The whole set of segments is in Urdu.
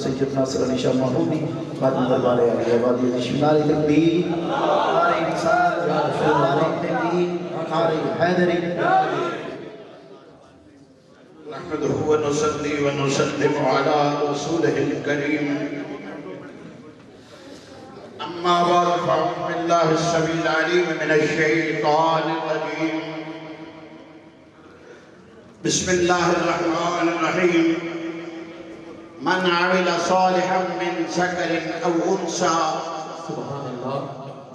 سید ناصر علی شاہ محمودی خادم دربار علی آبادی نشمنار تکبیر نعرہ رسالت یا رسول اللہ تحریم نعرہ حیدری نحمده ونصلي ونسلم على رسوله الكريم أما بعد فأعوذ بالله السميع العليم من الشيطان الرجيم بسم الله الرحمن الرحيم من عمل صالحا من ذكر أو أنثى سبحان اللہ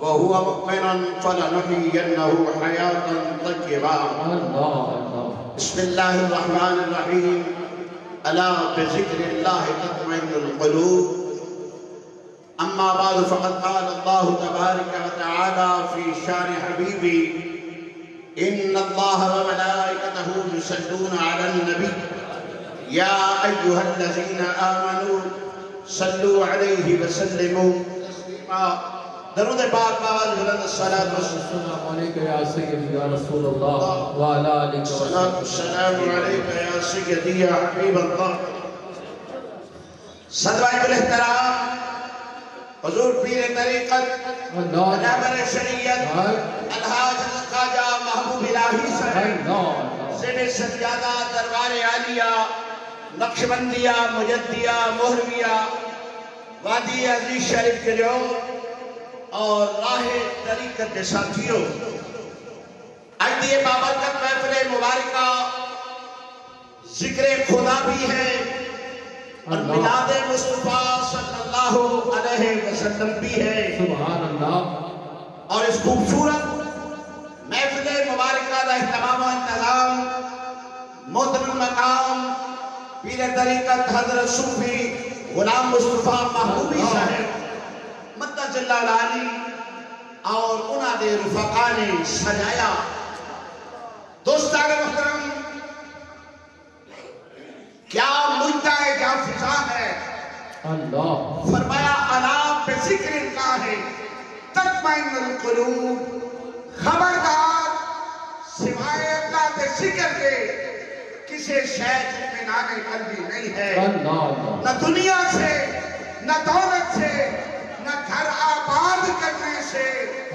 وهو مؤمن فلنحيينه حياة طيبة بسم الله الرحمن الرحيم ألا بذكر الله تطمئن القلوب أما بعد فقد قال الله تبارك وتعالى في شان حبيبي إن الله وملائكته يصلون على النبي يا أيها الذين آمنوا صلوا عليه وسلموا تسليما درود پاک باز بلند الصلاة السلام علیکہ یا سیدی یا رسول اللہ وعلا علیکہ الصلاة والسلام عليك يا سيدي يا حبيب الله صدوائب الاحترام حضور پیر طریقت منابر شریعت الحاج الخواجہ محبوب الہی صاحب زیر سجادہ دربار عالیہ نقشبندیہ مجدیہ مہرویہ وادی عزیز شریف کے جو اور راہ طریقت کے ساتھیوں آئیے بابرکت محفل مبارکہ ذکر خدا بھی ہے اور میلاد مصطفیٰ صلی اللہ علیہ وسلم بھی ہے سبحان اللہ اور اس خوبصورت محفل مبارکہ کا اہتمام و انتظام محترم مقام پیر طریقت حضرت صوفی غلام مصطفیٰ محبوبی صاحب مدد اللہ علی اور انہاں دے رفقا نے سجایا دوستان محترم کیا مجدہ ہے کیا فضا ہے اللہ فرمایا الا بذکر اللہ تطمئن القلوب خبردار سوائے اللہ کے ذکر کے کسی شے اطمینان قلبی نہیں ہے نہ دنیا سے نہ دولت سے نہ گھر آباد کرنے سے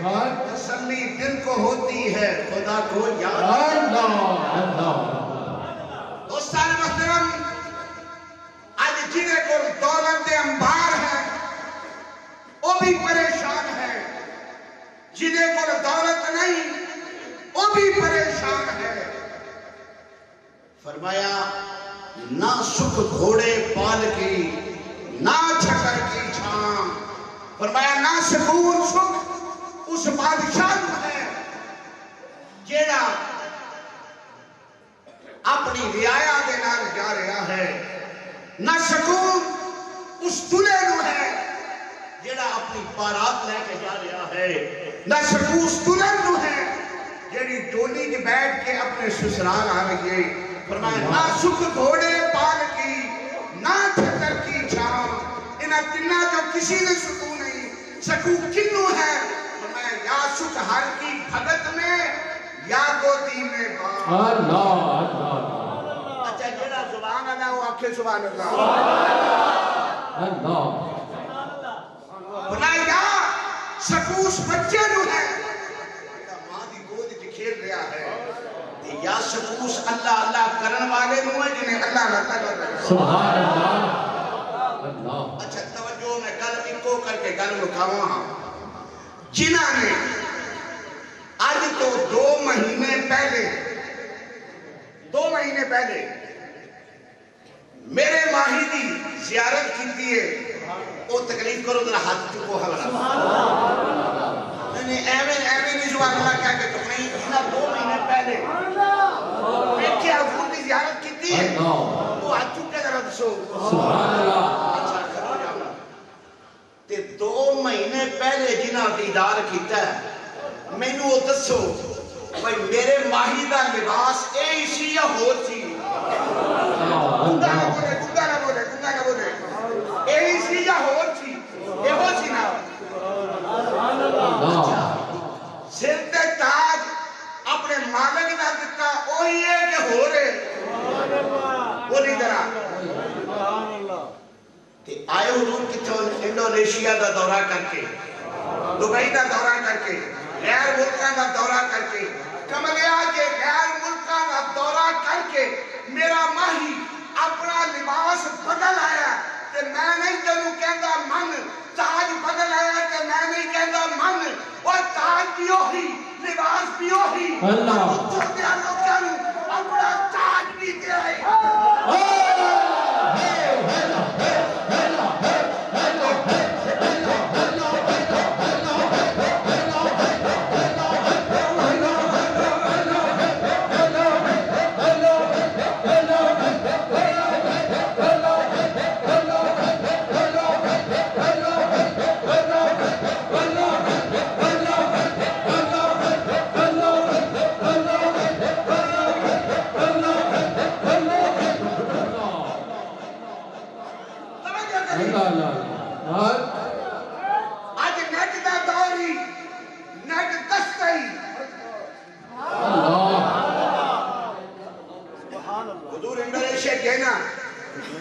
تسلی دل کو ہوتی ہے خدا کو یاد دوستان محترم آج جنہیں کو دولت انبار ہے وہ بھی پریشان ہے جنہیں کو دولت نہیں وہ بھی پریشان ہے فرمایا نہ سکھ گھوڑے پال کی نہ چھکر کی چھان فرمایا نہ سکون سکھ اس بادشاہ کو ہے جیڑا اپنی رعایا دے نال جا رہا ہے نہ سکون اس دلے نو ہے جیڑا اپنی بارات لے کے جا رہا ہے نہ سکون اس دلے نو ہے جیڑی ڈولی کے بیٹھ کے اپنے سسرال آ رہی ہے فرمایا نہ سکھ گھوڑے پال کی نہ چھتر کی چھاؤں انہاں تنہ جو کسی نے سکون نہیں سکون کنو ہے فرمایا یا سکھ ہر کی بھگت میں یا گودی میں بات اچھا جڑا زبان اللہ وہ آکھے سبحان اللہ فرمایا سکون اس بچے نو ہے ماں دی گود کی کھیل رہا ہے یا سکوس اللہ اللہ کرن والے نو ہے جنہیں اللہ اللہ کر رہا ہے سبحان اللہ اچھا توجہ میں گل اکو کر کے گل مکاواں ہاں جنہاں نے آج تو 2 مہینے پہلے میرے ماہی دی زیارت کی ہے وہ تکلیف کرو ذرا ہاتھ چکو حوالہ نہیں ایویں نہیں سبحان اللہ کہہ کے تو نہیں جنہاں 2 مہینے پہلے میں کیا حضور کی زیارت کی ہے وہ ہاتھ چکے ذرا دسو سبحان اللہ تے 2 مہینے پہلے جنہاں دیدار کیتا ہے میں نو دسو بھئی میرے ماہی دا لباس اے اسی یا ہو سی گنگا نہ بولے اے اسی یا ہو سی اے ہو سی نا سر تے تاج اپنے مالک نہ دیتا وہی ہے کہ ہو رہے بولی ذرا تے آئے حضور کتوں انڈونیشیا دا دورہ کر کے، دبئی دا دورہ کر کے، غیر ملکہ دا دورہ کر کے، کملیا کے غیر ملکہ دا دورہ کر کے میرا ماہی اپنا لباس بدل آیا تے میں نہیں تینوں کہندا من، تاج بدل آیا تے میں نہیں کہندا من، اور تاج بھی وہی، لباس بھی وہی، اتر دیا لوگاں نوں اپنا تاج بھی دے آئے۔ آج نیٹ دا دوری، نیٹ دستائی، حضور انڈونیشیا گئے نا،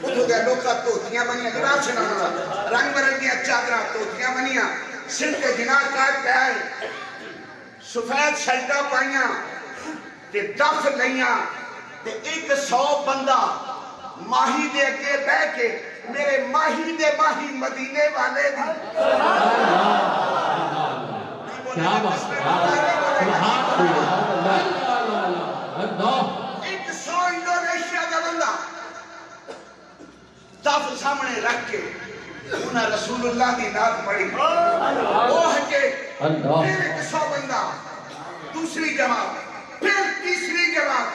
اتھو دے لوکا توتیاں بنیاں، جناب سے نہ رنگ برنگیاں چادرہ توتیاں بنیاں، سر کے جناب کاٹ پہ آئے، سفید شلٹا پائیاں، تے دف لئیاں، تے 100 بندہ ماہی دے کے بے کے میرے ماہی دے ماہی مدینے والے دی کیا بات ہے، 100 انڈونیشیا دا بندہ دف سامنے رکھ کے انہاں رسول اللہ دی نات پڑھی، وہ ہے کہ پھر 100 بندہ، دوسری جماعت، پھر تیسری جماعت،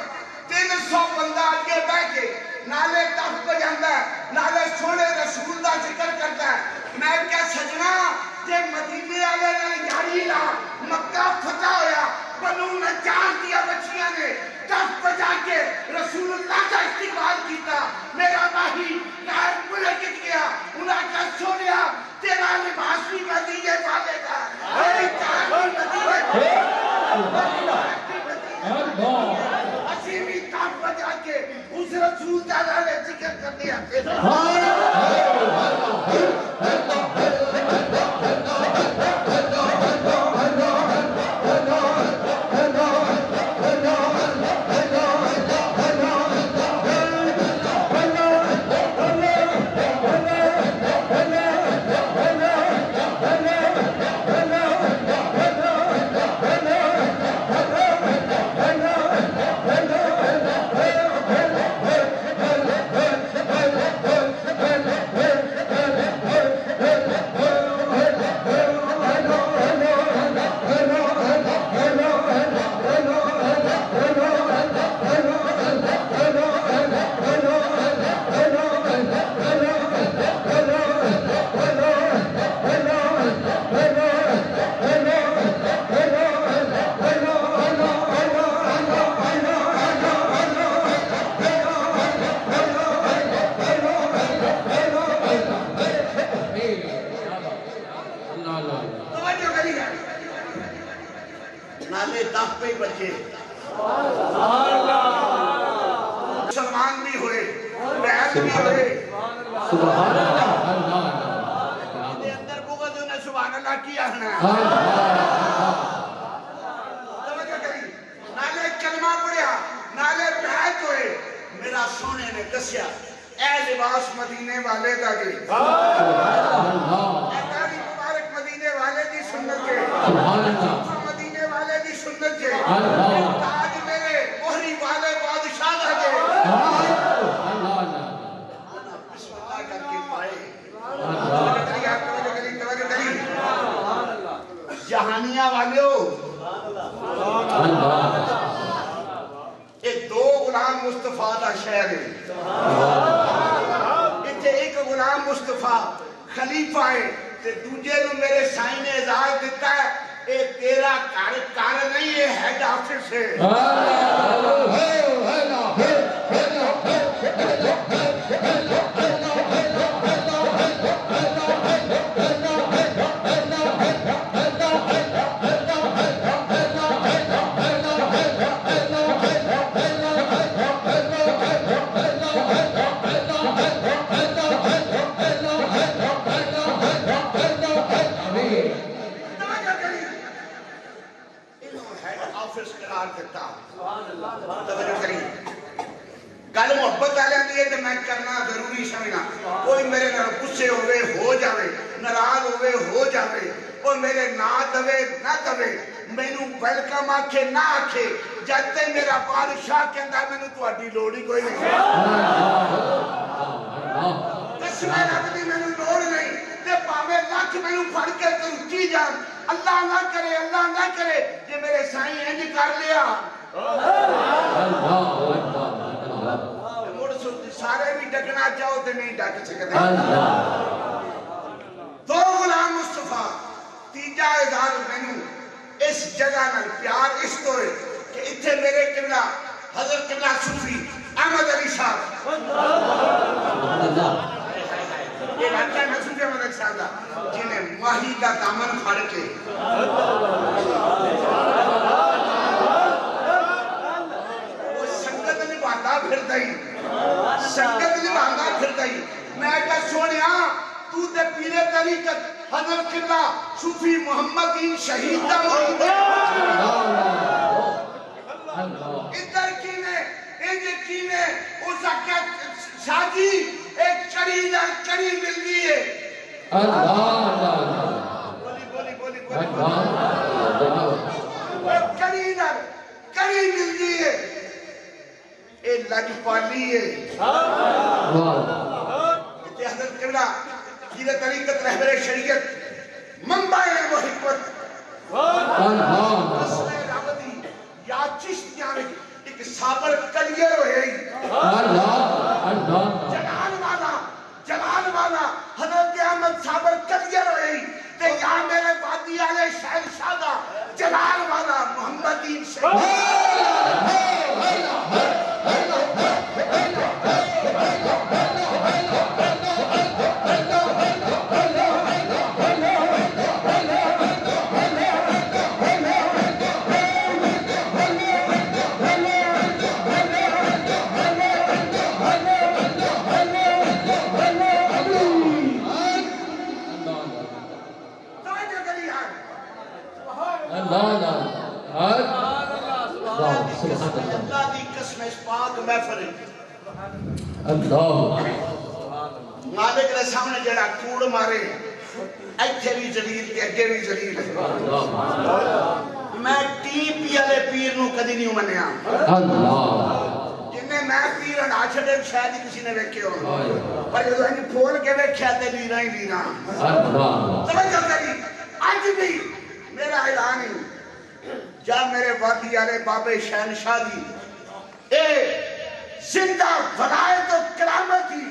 300 بندہ آگے بیٹھ کے نالے تف بجاندہ ہے، نالے سونے رسول دا ذکر کرتا ہے۔ میں کیا سجنا جے مدینے آلے نے یاری لا مکہ فتح ہویا، بنو نجار دیا بچیاں نے تف بجا کے رسول اللہ کا استقبال کیتا، میرا ماہی نائر ملکت گیا، انہاں کا سونیا تیرا لباس بھی مدینے والے کا، میری چاہ بھی مدینے عظیمی تف بجا کے اس رسول تعالیٰ نے ذکر کر دیا نالے دف پہ بچے، مسلمان بھی ہوئے، بیعت بھی ہوئے، سبحان اللہ، اندر اندر بغض انہیں سبحان اللہ کیا ہے، توجہ کری، نالے کلمہ پڑھیا، نالے بیعت ہوئے، میرا سونے نے دسیا اے لباس مدینے والے دا جی، اے داری مبارک مدینے والے دی سنت کے، مدینے والے دی سنت کے، تاج میرے مہری والے بادشاہ دا جی، بسم اللہ کر کے پائے، توجہ کری، جہانیہ والے ہو، یہ 2 غلام مصطفیٰ دا شہر ہے، اتھے ایک غلام مصطفیٰ خلیفہ ہے، تے دوجے نو میرے سائن نے اعزاز دیتا ہے، اے تیرا کار نہیں ہے، ہیڈ آفس ہے۔ غصے ہوئے ہو جاوے ناراض ہوئے ہو جاوے وہ میرے نہ دوے نہ دوے مینوں ویلکم آکھے نہ آکھے جب تے میرا بادشاہ کہندا مینوں تہاڈی لوڑ ہی کوئی نہیں قسم رب دی مینوں لوڑ نہیں تے پاویں لاکھ مینوں پھڑ کے ترکی جان اللہ نہ کرے جے میرے سائیں انج کر لیا مڑ سارے بھی ڈکنا چاہو تے نہیں ڈک سکتے دو غلام مصطفیٰ تیجا اظہار مینوں اس جگہ نال پیار اس تو ہے کہ اتھے میرے قبلہ حضرت قبلہ صوفی احمد علی صاحب یہ لگتا ہے نا صوفی احمد علی صاحب جنہیں ماہی کا دامن پھڑ کے وہ سنگت نبھاتا پھر دائی میں کہا سونیا تو تے پیرے طریقت حضرت قبلہ صوفی محمد این شہید دا مرید ادھر کینے اس اکیت شاہدی ایک چڑی مل گئی ہے بولی ایک کڑی مل گئی ہے اے لج پالی ہے حضرت قبلہ پیرے طریقت رہبر شریعت منبع ہے وہ حکمت یا چشتیاں میں ایک سابر کلیئر ہوئے جلال والا حضرت احمد سابر کلیئر ہوئے تے یا میرے وادی آلے شہر شادہ جلال والا محمدین اللہ دی قسم اس پاک محفل اللہ مالک دے سامنے جڑا کوڑ مارے ایتھے بھی ذلیل تے اگے بھی ذلیل میں ٹی پی والے پیر نو کدی نہیں منیا جنہیں میں پیر ہٹا چھڑے شاید ہی کسی نے ویکھے ہو پر جدوں انہیں پھول کے ویکھیا تے لینا ہی لینا توجہ کری اج بھی میرا اعلان ہی جب میرے وادی آلے بابے شہنشاہ دی اے زندہ ولایت و کرامت ہی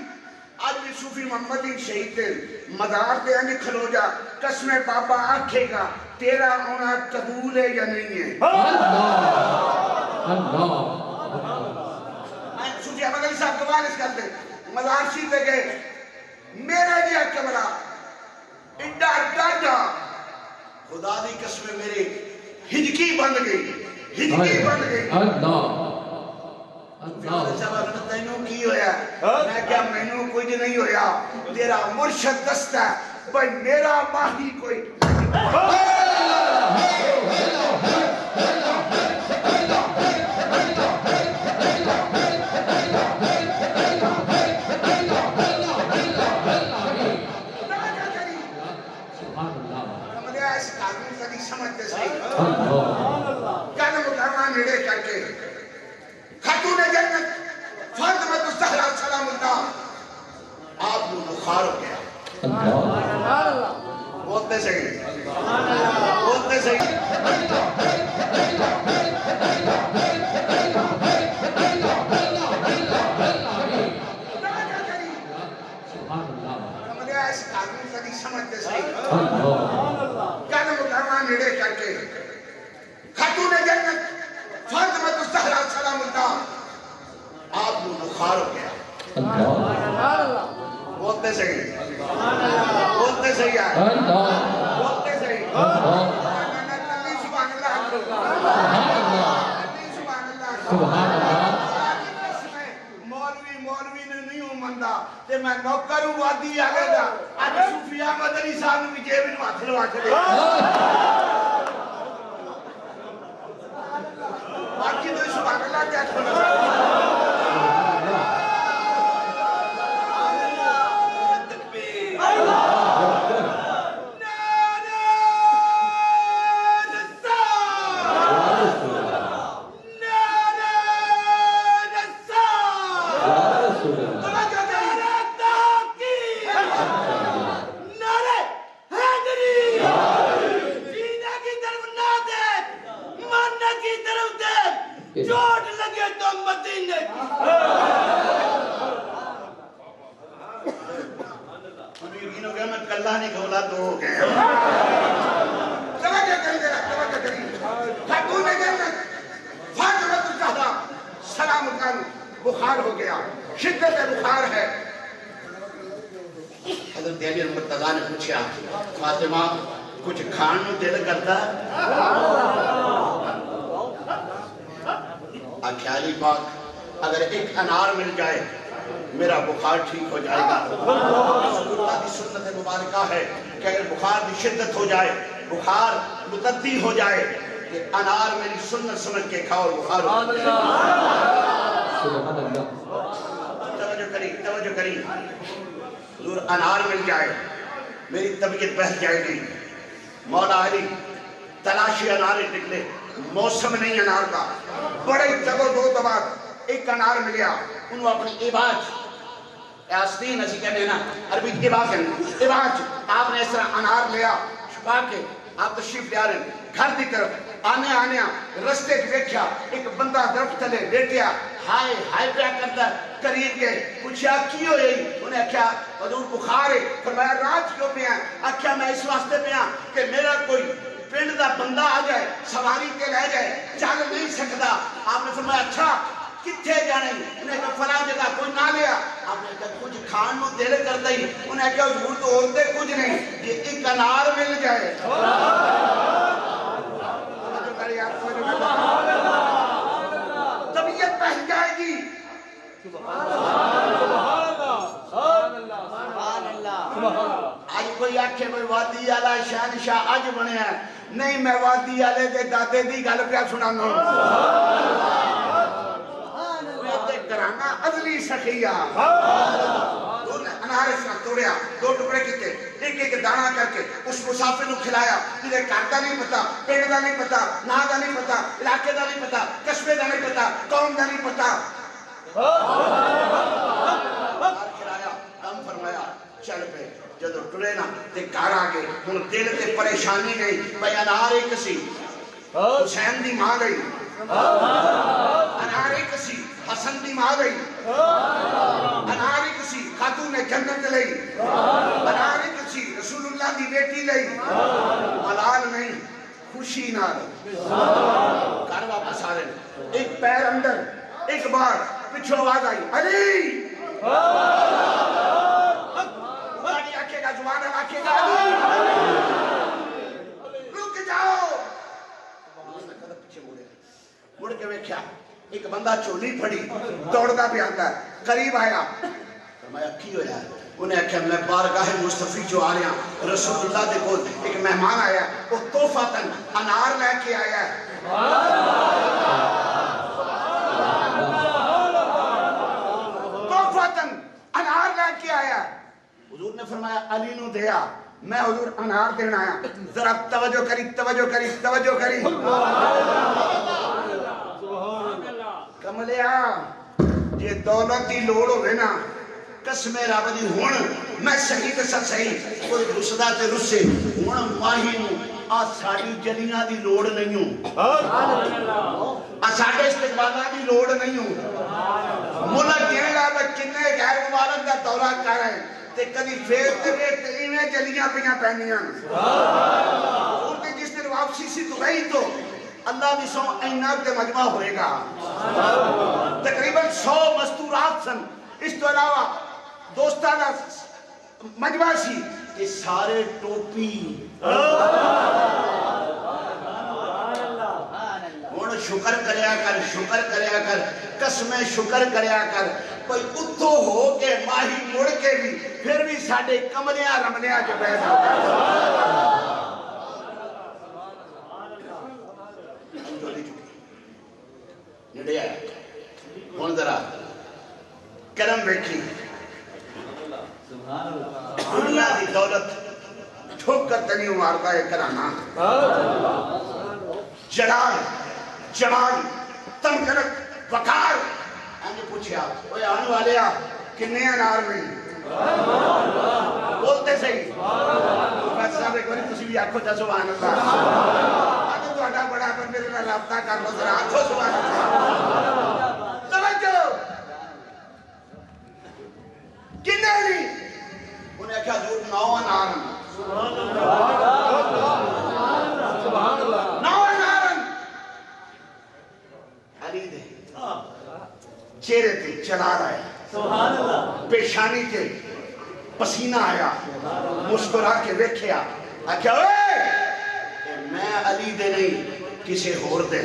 آج بھی صوفی محمدی شہید دے مدار دے انج کھلو جا قسم بابا آنکھے گا تیرا ہونا قبول ہے یا نہیں ہے صوفی احمد علی صاحب گوال اس کرتے مدار شیف دے گئے میرا جی اکبرہ اڈا ڈاڈا خدا دی قسم میرے ہجکی بند گئی اللہ تینوں کی ہویا میں کیا مینوں کچھ نہیں ہویا تیرا مرشد دستا ہے بھائی میرا ماہی کوئی سمجھتے صحیح کل مقامہ نڑے کر کے خاتون جنت فاطمہ الزہرا سلام اللہ آپ کو بخار ہو گیا بولتے صحیح ہمارے اس قانون کا نہیں سمجھتے صحیح کل مقامہ نڑے کر کے خاتون جنت فاطمہ الزہرا سلام اللہ آپ کو بخار ہو گیا بولتے صحیح بولتے صحیح سبحان اللہ مولوی نے نہیں ہوں مندہ تے میں نوکر ہوں وادی آگے دا آج صوفی احمد علی صاحب نے بھی جیب انہوں آتھل واچھلے باقی تو سبحان اللہ کیا چھوڑا تکبیر انہیں یقین ہو گیا میں کلہ نہیں کھولا تو ہو گیا توجہ کری ذرا توجہ کری خاتون جنت فاطمہ الزہرا سلام اللہ بخار ہو گیا شدت بخار ہے حضرت علی المرتضیٰ نے پوچھا فاطمہ کچھ کھان نو دل کرتا آخیا علی پاک اگر ایک انار مل جائے میرا بخار ٹھیک ہو جائے گا رسول اللہ کی سنت مبارکہ ہے کہ اگر بخار کی شدت ہو جائے بخار متعدی ہو جائے کہ انار میری سنت سمجھ کے کھاؤ بخار ہو توجہ کری حضور انار مل جائے میری طبیعت بہت جائے گی مولا علی تلاشی انار نکلے موسم نہیں انار کا بڑے جگہ دو دبات ایک انار ملیا انہوں اپنی عباج آستین اسی کہنے نا عربی عباج عباج آپ نے اس طرح انار لیا چھپا کے آپ تشریف لے آ رہے ہیں گھر دی طرف آنے رستے کی دیکھیا ایک بندہ درخت تلے لیٹیا ہائے پیا کرتا قریب گئے پوچھا کیوں یہی انہیں کیا حضور بخار ہے فرمایا رات کیوں پہ ہیں آکھیا میں اس واسطے پہ ہیں کہ میرا کوئی پنڈ دا بندہ آ جائے سواری کے لے جائے چل نہیں سکتا آپ نے فرمایا اچھا کتھے جانے انہیں کہا فلاں جگہ کوئی نہ لیا آپ نے کہا کچھ کھان نو دل کرتا ہی انہیں کہا حضور تو ہوتے کچھ نہیں یہ ایک انار مل جائے طبیعت پہن جائے گی آج کوئی آکھے کوئی وادی آلہ شہنشاہ آج بنے ہیں نہیں میں وادی آلے دے دادے دی گل پیا سنانا کرانا عدلی سخیہ انار اس وقت توڑیا دو ٹکڑے کیتے ایک ایک دانا کر کے اس مسافر نو کھلایا جنہیں گھر دا نہیں پتا پنڈ دا نہیں پتا نا دا نہیں پتا علاقے دا نہیں پتا قصبے دا نہیں پتا قوم دا نہیں پتا کھلایا دم فرمایا چل پہ جدو ٹرے نا تے گھر آگے ہن دل تے پریشانی نہیں بھائی انار ایک سی حسین دی ماں گئی انار ایک سی حسن دی ماں گئی انار ایک سی خاتون جنت لئی انار ایک سی رسول اللہ دی بیٹی لئی ملال نہیں خوشی نال گھر واپس آ رہے ایک پیر اندر ایک بار پچھو آواز آئی علی بڑی آکھے گا زبان آکھے گا رک جاؤ مڑ کے ویکھیا ایک بندہ چولی پھڑی دوڑدا بھی آتا ہے قریب آیا فرمایا کی ہویا انہیں کہا میں بارگاہ مصطفی جو آ رہا ہوں رسول اللہ دے کول ایک مہمان آیا وہ تحفۃً انار لے کے آیا ہے تحفۃً انار لے کے آیا ہے حضور نے فرمایا علی نو دیا میں حضور انار دینا آیا ذرا توجہ کری کملیا یہ دولت دی لوڑ ہوئے نا قسم رب دی ہون میں صحیح تے سچ صحیح کوئی رسدہ تے رسے ہون ماہی نو آ ساڑی جلیاں دی لوڑ نہیں ہوں آ ساڑے استقبالہ دی لوڑ نہیں ہوں ملک کہنے لگا کنے غیر مبارک کا دورہ کر رہے ہیں تے کدی فیض تے بیٹ تے ایویں جلیاں پیاں پہنیاں اور تے جس دن واپسی سی تو گئی تو اللہ بھی سو ایناب دے مجمع ہوئے گا تقریباً 100 مستورات سن اس تو علاوہ دوستانہ مجمع سی کہ سارے ٹوپی ہون شکر کریا کر قسم شکر کریا کر کوئی اتھو ہو کے ماہی مڑ کے بھی پھر بھی ساڑھے کملیاں رملیاں جو پیدا نڈے آیا ہون ذرا کرم بیٹھی دنیا دی دولت ٹھوکر تنیوں مارتا ہے کرانا جلال تمکنت وقار آنے پوچھیا اوہ آنے والے آ کنے انار میں بولتے صحیح بس صاحب ایک باری تسی بھی آنکھو جا سبحان اللہ آنے تو اڈا بڑا پر میرے میں رابطہ کر لو ذرا آنکھو سبحان اللہ توجہ کنے نہیں انہیں کیا حضور نو نارن نو نارن علی دے چہرے تے چلا رہا ہے پیشانی تے پسینہ آیا مسکرا کے ویکھیا آکھیا اے میں علی دے نہیں کسے ہور دے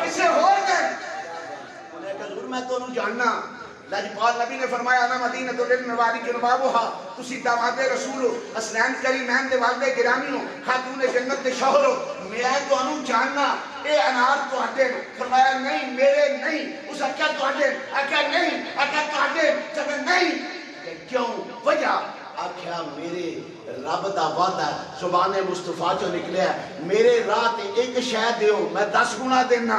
کسے ہور دے انہیں کہا حضور میں تو انہوں جاننا لاجپال نبی نے فرمایا انا مدینہ تو لن نواری کے نبابوہا تسی داماد رسول ہو اسنین کریمین دے والدے گرامی ہو خاتون جنت دے شوہر ہو میں تو انہوں جاننا اے انار تو آٹے فرمایا نہیں میرے نہیں اس اکیا تو آٹے اکیا نہیں اکیا تو آٹے جب نہیں کیوں وجہ آکھیا میرے رب دا وعدہ زبان مصطفیٰ جو نکلے ہے میرے رات ایک شے دیو میں 10 گنا دینا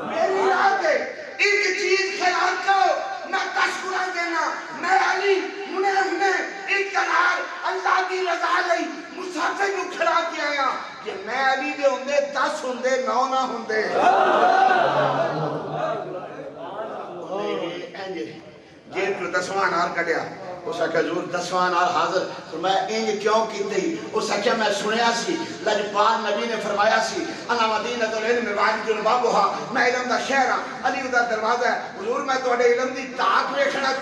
میری رات ایک چیز خیال کرو میں 10 گنا دینا میں علی انہیں ایک کنار اللہ کی رضا لئی مسافر کو کھڑا کے آیا کہ میں علی دے ہوندے 10 ہوندے 9 نہ ہوندے جیب کو 10واں انار کٹیا اس آکھا حضور 10واں انار حاضر فرمایا انج کیوں کیتے اس آکھا میں سنیا سی لاجپال نبی نے فرمایا سی انا مدینہ العلم وعد جنبابھا میں علم دا شہر ہاں علی دا دروازہ ہے حضور میں تواڈے علم دی طاقت ویکھنا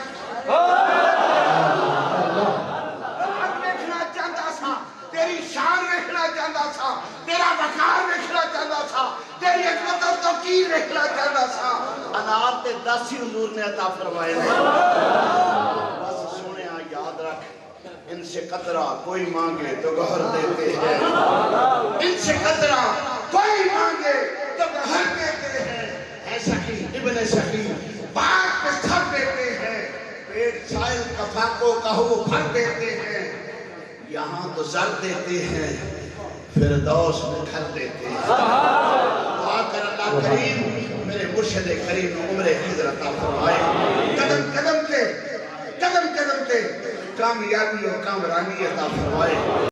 چاہتا سا تیری شان ویکھنا چاہتا سا تیرا وقار ویکھنا چاہتا سا تیری عظمت اور توقیر ویکھنا چاہتا سا انار تے 10 ہی حضور نے عطا فرمائے بس سنیا یاد رکھ ان سے قطرہ کوئی مانگے تو گہر دیتے ہیں ان سے قطرہ کوئی مانگے تو گہر دیتے ہیں اے سخی ابن سخی پاک پہ تھک دیتے ہیں پیٹ سائل کفا کو کہو بھر دیتے ہیں یہاں تو زر دیتے ہیں فردوس میں گھر دیتے ہیں دعا کر اللہ کریم میرے مرشد کریم عمر حضر عطا فرمائے قدم قدم تے کامیابی اور کامرانی عطا فرمائے